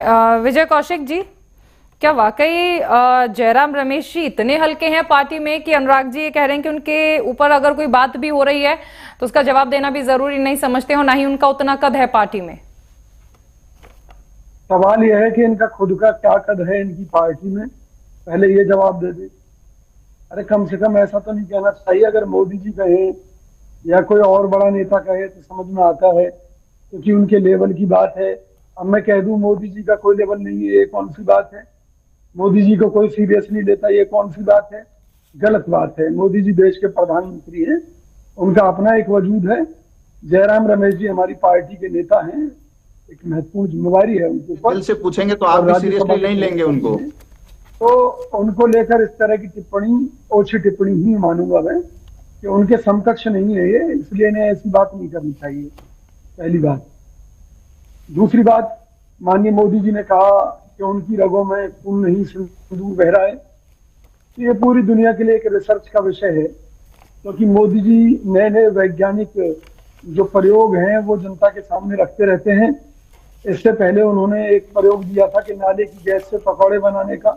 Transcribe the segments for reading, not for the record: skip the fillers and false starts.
विजय कौशिक जी, क्या वाकई जयराम रमेश जी इतने हल्के हैं पार्टी में कि अनुराग जी ये कह रहे हैं कि उनके ऊपर अगर कोई बात भी हो रही है तो उसका जवाब देना भी जरूरी नहीं समझते हो, ना ही उनका उतना कद है पार्टी में? सवाल यह है कि इनका खुद का क्या कद है इनकी पार्टी में, पहले ये जवाब दे दे। अरे कम से कम ऐसा तो नहीं कहना चाहिए। अगर मोदी जी कहे या कोई और बड़ा नेता कहे तो समझ में आता है, क्योंकि उनके लेवल की बात है। अब मैं कह दूं मोदी जी का कोई लेवल नहीं है, ये कौन सी बात है? मोदी जी को कोई सीरियस नहीं लेता, ये कौन सी बात है? गलत बात है। मोदी जी देश के प्रधानमंत्री हैं, उनका अपना एक वजूद है। जयराम रमेश जी हमारी पार्टी के नेता हैं, एक महत्वपूर्ण जिम्मेवारी है उनके ऊपर। दिल से पूछेंगे तो आप भी सीरियसली नहीं लेंगे उनको, तो उनको लेकर इस तरह की टिप्पणी ओछी टिप्पणी ही मानूंगा मैं, कि उनके समकक्ष नहीं है ये, इसलिए इन्हें ऐसी बात नहीं करनी चाहिए, पहली बात। दूसरी बात, माननीय मोदी जी ने कहा कि उनकी रगों में खून नहीं सिंदूर बह रहा है। तो ये पूरी दुनिया के लिए एक रिसर्च का विषय है, क्योंकि मोदी जी नए नए वैज्ञानिक जो प्रयोग हैं वो जनता के सामने रखते रहते हैं। इससे पहले उन्होंने एक प्रयोग दिया था कि नाले की गैस से पकौड़े बनाने का,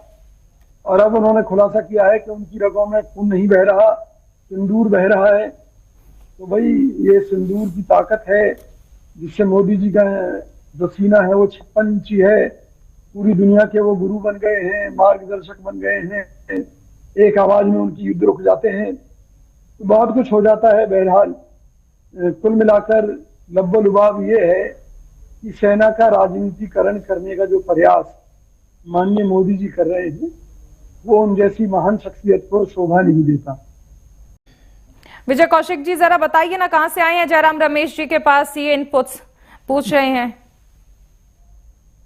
और अब उन्होंने खुलासा किया है कि उनकी रगों में खून नहीं बह रहा, सिंदूर बह रहा है। तो भाई ये सिंदूर की ताकत है, जिससे मोदी जी का जो सीना है वो 56 इंची है। पूरी दुनिया के वो गुरु बन गए हैं, मार्गदर्शक बन गए हैं, एक आवाज में उनकी युद्ध रुक जाते हैं। तो बहुत कुछ हो जाता है। बहरहाल कुल मिलाकर लब्बो-लुबाब ये है कि सेना का राजनीतिकरण करने का जो प्रयास माननीय मोदी जी कर रहे हैं वो उन जैसी महान शख्सियत को शोभा नहीं देता। विजय कौशिक जी, जरा बताइए ना, कहां से आए हैं जयराम रमेश जी के पास ये इनपुट्स पूछ रहे हैं?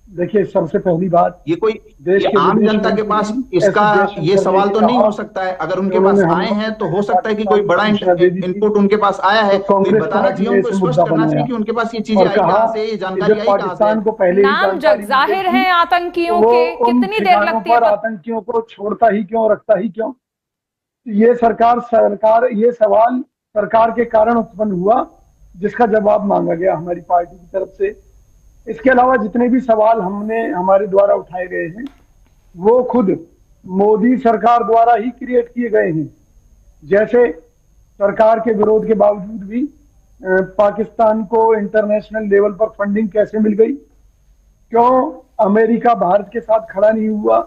देखिए, सबसे पहली बात, ये कोई आम जनता के पास इसका ये सवाल तो नहीं हो सकता है। अगर उनके पास आए हैं तो हो सकता है कि कोई बड़ा इनपुट उनके पास आया है, तो बताना चाहिए उनको, स्पष्ट करना चाहिए कि उनके पास ये चीजें आई कहां से, ये जानकारी आई कहां से। नाम जग जाहिर है आतंकियों के, कितनी देर लगती है? आतंकियों को छोड़ता ही क्यों, रखता ही क्यों? ये ये सवाल सरकार के कारण उत्पन्न हुआ, जिसका जवाब मांगा गया हमारी पार्टी की तरफ से। इसके अलावा जितने भी सवाल हमारे द्वारा उठाए गए हैं वो खुद मोदी सरकार द्वारा ही क्रिएट किए गए हैं। जैसे सरकार के विरोध के बावजूद भी पाकिस्तान को इंटरनेशनल लेवल पर फंडिंग कैसे मिल गई? क्यों अमेरिका भारत के साथ खड़ा नहीं हुआ?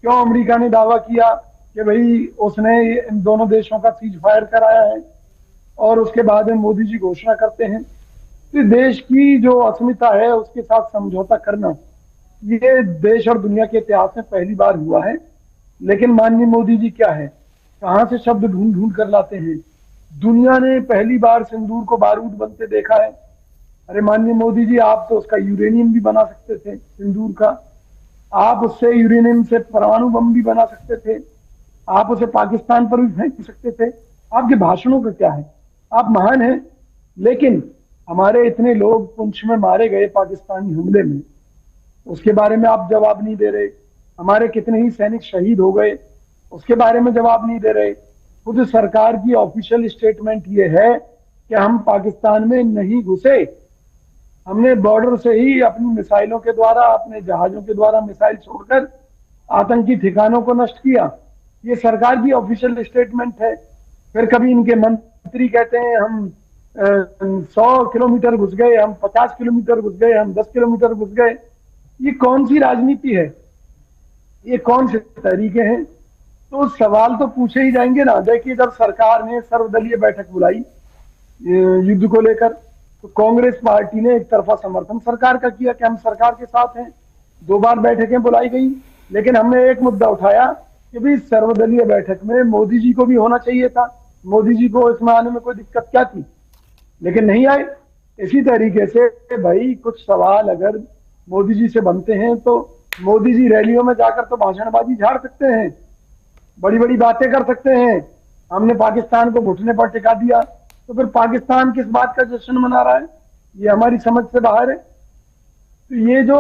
क्यों अमेरिका ने दावा किया कि भाई उसने इन दोनों देशों का सीज फायर कराया है, और उसके बाद में मोदी जी घोषणा करते हैं कि देश की जो अस्मिता है उसके साथ समझौता करना, ये देश और दुनिया के इतिहास में पहली बार हुआ है। लेकिन माननीय मोदी जी क्या है, कहां से शब्द ढूंढ ढूंढ कर लाते हैं। दुनिया ने पहली बार सिंदूर को बारूद बनते देखा है। अरे माननीय मोदी जी, आप तो उसका यूरेनियम भी बना सकते थे, सिंदूर का। आप उससे यूरेनियम से परमाणु बम भी बना सकते थे, आप उसे पाकिस्तान पर भी फेंक सकते थे। आपके भाषणों का क्या है? आप महान हैं, लेकिन हमारे इतने लोग पुंछ में मारे गए पाकिस्तानी हमले में, उसके बारे में आप जवाब नहीं दे रहे। हमारे कितने ही सैनिक शहीद हो गए, उसके बारे में जवाब नहीं दे रहे। खुद सरकार की ऑफिशियल स्टेटमेंट ये है कि हम पाकिस्तान में नहीं घुसे, हमने बॉर्डर से ही अपनी मिसाइलों के द्वारा, अपने जहाजों के द्वारा मिसाइल छोड़कर आतंकी ठिकानों को नष्ट किया। ये सरकार की ऑफिशियल स्टेटमेंट है। फिर कभी इनके मंत्री कहते हैं हम 100 किलोमीटर घुस गए, हम 50 किलोमीटर घुस गए, हम 10 किलोमीटर घुस गए। ये कौन सी राजनीति है? ये कौन से तरीके हैं? तो सवाल तो पूछे ही जाएंगे ना। देखिए, जब सरकार ने सर्वदलीय बैठक बुलाई युद्ध को लेकर, तो कांग्रेस पार्टी ने एक तरफा समर्थन सरकार का किया कि हम सरकार के साथ हैं। 2 बार बैठकें बुलाई गई, लेकिन हमने एक मुद्दा उठाया कि भाई सर्वदलीय बैठक में मोदी जी को भी होना चाहिए था। मोदी जी को इसमें आने में कोई दिक्कत क्या थी? लेकिन नहीं आए। इसी तरीके से भाई कुछ सवाल अगर मोदी जी से बनते हैं तो मोदी जी रैलियों में जाकर तो भाषणबाजी झाड़ सकते हैं, बड़ी बड़ी बातें कर सकते हैं। हमने पाकिस्तान को घुटने पर टिका दिया, तो फिर पाकिस्तान किस बात का जश्न मना रहा है? ये हमारी समझ से बाहर है। तो ये जो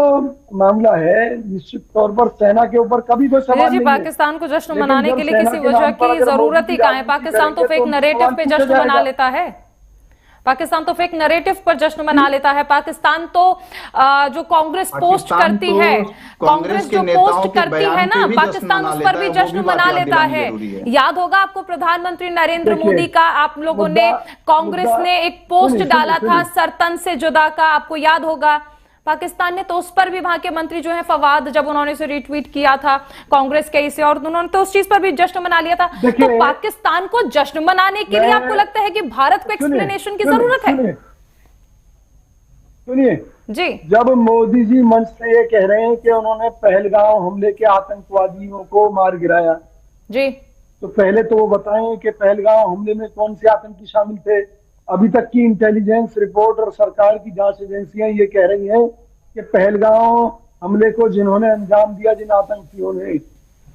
मामला है, निश्चित तौर पर सेना के ऊपर कभी कोई सवाल नहीं है। पाकिस्तान को जश्न मनाने के लिए किसी वजह की जरूरत ही कहाँ है? पाकिस्तान तो फेक नैरेटिव पे जश्न मना लेता है। पाकिस्तान तो फेक नैरेटिव पर जश्न मना लेता है। पाकिस्तान तो जो कांग्रेस पोस्ट करती है, कांग्रेस जो पोस्ट करती है ना, पाकिस्तान उस पर भी जश्न मना लेता है। याद होगा आपको प्रधानमंत्री नरेंद्र मोदी का, आप लोगों ने, कांग्रेस ने एक पोस्ट डाला था सरतन से जुदा का, आपको याद होगा। पाकिस्तान ने तो उस पर भी, वहां के मंत्री जो है फवाद, जब उन्होंने इसे रिट्वीट किया था कांग्रेस के इसे, और उन्होंने तो उस चीज पर भी जश्न मना लिया था। तो पाकिस्तान को जश्न मनाने के लिए आपको लगता है कि भारत को एक्सप्लेनेशन की जरूरत है? सुनिए जी, जब मोदी जी मंच से ये कह रहे हैं कि उन्होंने पहलगांव हमले के आतंकवादियों को मार गिराया जी, तो पहले तो वो बताएं कि पहलगांव हमले में कौन से आतंकी शामिल थे। अभी तक की इंटेलिजेंस रिपोर्ट और सरकार की जांच एजेंसियां ये कह रही हैं कि पहलगांव हमले को जिन्होंने अंजाम दिया, जिन आतंकियों ने,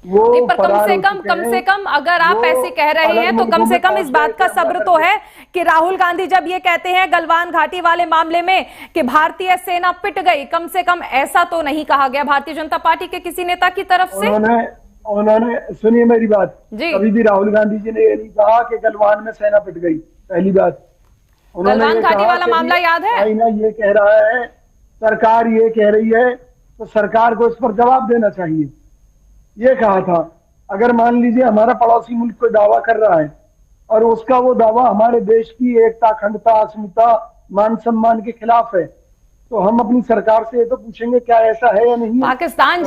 वो पर कम से कम अगर आप ऐसे कह रहे हैं तो कम से कम इस बात का सब्र तो है कि राहुल गांधी जब ये कहते हैं गलवान घाटी वाले मामले में कि भारतीय सेना पिट गई, कम से कम ऐसा तो नहीं कहा गया भारतीय जनता पार्टी के किसी नेता की तरफ से? उन्होंने सुनिए मेरी बात, कभी भी राहुल गांधी जी ने ये नहीं कहा कि गलवान में सेना पिट गई। पहली बात, गलवान घाटी वाला मामला याद है? चाइना ये कह रहा है, सरकार ये कह रही है, तो सरकार को इस पर जवाब देना चाहिए। ये कहा था, अगर मान लीजिए हमारा पड़ोसी मुल्क कोई दावा कर रहा है और उसका वो दावा हमारे देश की एकता, अखंडता, अस्मिता, मान सम्मान के खिलाफ है, तो हम अपनी सरकार से ये तो पूछेंगे क्या ऐसा है या नहीं। पाकिस्तान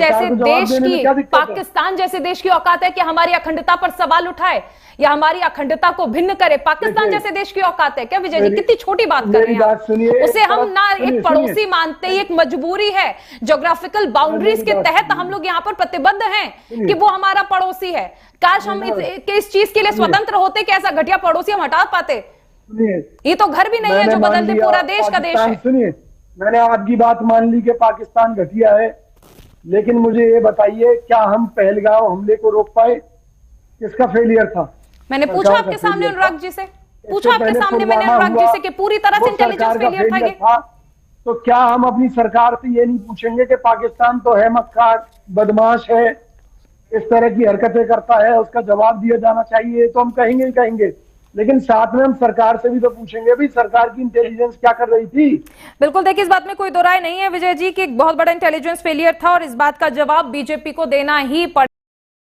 जैसे देश की औकात है कि हमारी अखंडता पर सवाल उठाए या हमारी अखंडता को भिन्न करे? पाकिस्तान जैसे देश की औकात है क्या विजय जी? कितनी छोटी बात कर रहे हैं। उसे हम ना एक पड़ोसी मानते, एक मजबूरी है, ज्योग्राफिकल बाउंड्रीज के तहत हम लोग यहाँ पर प्रतिबद्ध हैं कि वो हमारा पड़ोसी है। काश हम इस चीज के लिए स्वतंत्र होते कि ऐसा घटिया पड़ोसी हम हटा पाते। ये तो घर भी नहीं है जो बदल दे पूरा देश का देश है। सुनिए, मैंने आपकी बात मान ली कि पाकिस्तान घटिया है, लेकिन मुझे ये बताइए क्या हम पहलगांव हमले को रोक पाए? किसका फेलियर था? मैंने पूछा आपके सामने अनुराग जी से, पूछा आपके सामने मैंने अनुराग जी से कि पूरी तरह से इंटेलिजेंस फेलियर था ये। तो क्या हम अपनी सरकार से ये नहीं पूछेंगे कि पाकिस्तान तो है मक्कार, बदमाश है, इस तरह की हरकतें करता है, उसका जवाब दिया जाना चाहिए? तो हम कहेंगे ही कहेंगे, लेकिन साथ में हम सरकार से भी तो पूछेंगे भी सरकार की इंटेलिजेंस क्या कर रही थी। बिल्कुल, देखिए इस बात में कोई दो राय नहीं है विजय जी कि एक बहुत बड़ा इंटेलिजेंस फेलियर था और इस बात का जवाब बीजेपी को देना ही पड़ेगा।